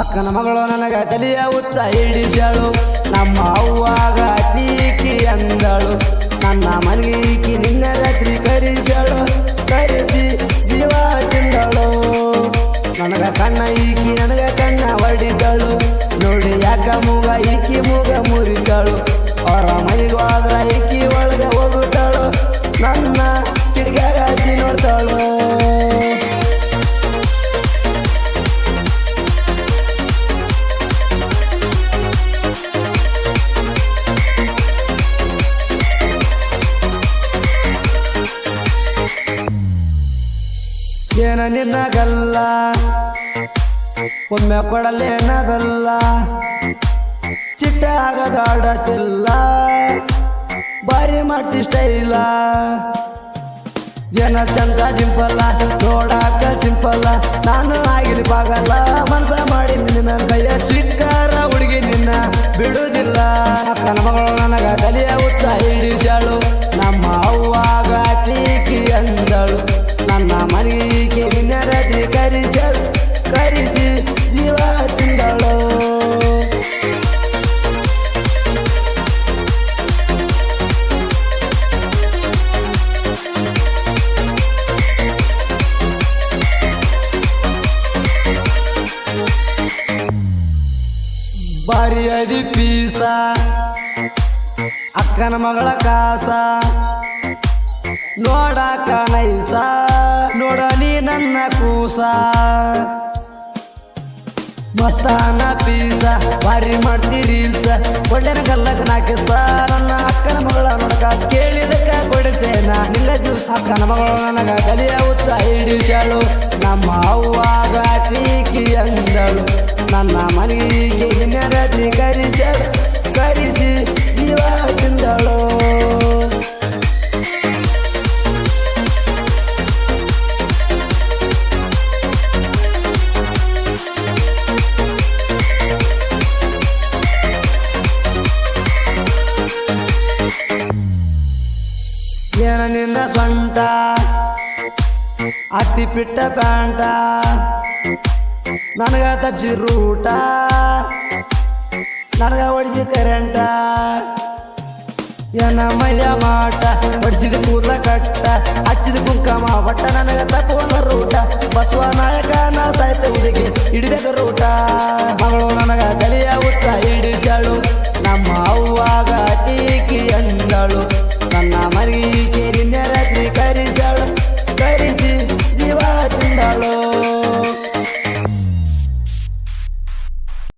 ಅಕ್ಕನ ಮಗಳು ನನಗ ತಲೆಯ ಉತ್ತ ಹಿಡಿಸಳು ನಮ್ಮ ಅವ್ವಾಗ ತೀಕಿ ಅಂದಳು ನನ್ನ ಮನೆಗೆ ಈಕಿ ನಿನ್ನ ರಾತ್ರಿ ಕರಿಸಳು ಕರೆಸಿ ಜೀವ ತಿಂದಳು ನನಗ ಕಣ್ಣ ಈಕಿ ನನಗ ಕಣ್ಣ ಹೊಡಿದಳು ನೋಡಿ ಯಾಕ ಮೂಗ ಈಕಿ ಮೂಗ ಮುರಿದಳು ಅವರ ಮನೆಗೆ ಹೋದ್ರ ಈಕಿ ಒಳಗೆ ಹೋಗುತ್ತಾಳು ನನ್ನ ಕಿಡಿಗ್ಯಾಗ ಹಚ್ಚಿ ನೋಡ್ತಾಳು ಏನ ನಿನ್ನಗಲ್ಲ ಒಮ್ಮೆ ಕೊಡಲೇನಗಲ್ಲ ಚಿಟ್ಟಾಗ ಗಾಡತಿಲ್ಲ ಬಾರಿ ಮಾಡ್ತಿ ಸ್ಟೈಲ ಏನ ಚಂದ ಡಿಂಪಲ್ಲ ನೋಡಾಕ ಸಿಂಪಲ್ಲ ನಾನು ಆಗಿಲಿ ಪಾಗಲ್ಲ ಮನಸ ಮಾಡಿ ನಿನ್ನ ಕೈಯ ಶ್ರೀಕಾರ ಹುಡುಗಿ ನಿನ್ನ ಬಿಡುವುದಿಲ್ಲ ಅಕ್ಕನ ಮಗಳು ನನಗ ತಲೆಯ ಉತ್ತ ಹಿಡಿಸಳು ನಮ್ಮ ಅವ್ವಾಗ ತೀಕಿ ಅಂದಳು ನನ್ನ ಮನೆಗೆ ನಿನ್ನ ರಾತ್ರಿ ಕರಿಸಳು ಕರಿಸಿ ಜೀವ ತಿಂದಳು ಬಾರಿ ಅದಿ ಪೀಸ ಅಕ್ಕನ ಮಗಳ ಕಾಸ ನೋಡಾಕ ನೈಸ ನೋಡಲಿ ನನ್ನ ಕೂಸ ಮಸ್ತಾನ ಪೀಸ ಬಾರಿ ಮಾಡ್ತಿ ರೀಲ್ಸ ಒಳ್ಳೆನ ಗಲ್ಲಕ ನಾಕಿಸ ನನ್ನ ಅಕ್ಕನ ಮಗಳ ನೋಡಕ ಕೇಳಿದಕ್ಕ ಕೊಡಿಸೇನ ನಿಲ್ಲ ಜ್ಯೂಸ್ ಅಕ್ಕನ ಮಗಳು ನನಗ ತಲೆಯ ಉತ್ತ ಹಿಡಿಸಳು ನಮ್ಮ ಅವ್ವಾಗ ತೀಕಿ ಅಂದಳು ನನ್ನ ಮನೆಗೆ ನಿನ್ನ ರಾತ್ರಿ ಕರಿಸಳು ಕರಿಸಿ ಜೀವ ತಿಂದಳು ಏನ ನಿನ್ನ ಸೊಂಟ ಅತ್ತಿ ಪಿಟ್ಟ ಪ್ಯಾಂಟ ನನಗ ತಪ್ಸಿ ರೂಟ ನನಗ ಹೊಡಿಸಿ ಕರೆಂಟ ಏನ ಮೈಯ ಮಾಟ ಹೊಡಿಸಿದ ಕೂದಲ ಕಟ್ಟ ಹಚ್ಚಿದ ಕುಂಕಮ ಒಟ್ಟ ನನಗ ತಪ್ಪುವ ರೂಟ ಬಸವ ನಾಯಕ ನಾ ಸಾಯ್ತ ಹುಡುಗಿ ಹಿಡಿಬೇಕ ರೂಟ ಮಗಳು ನನಗ ತಲೆಯ ಉತ್ತ ಹಿಡಿಸಳು ನಮ್ಮ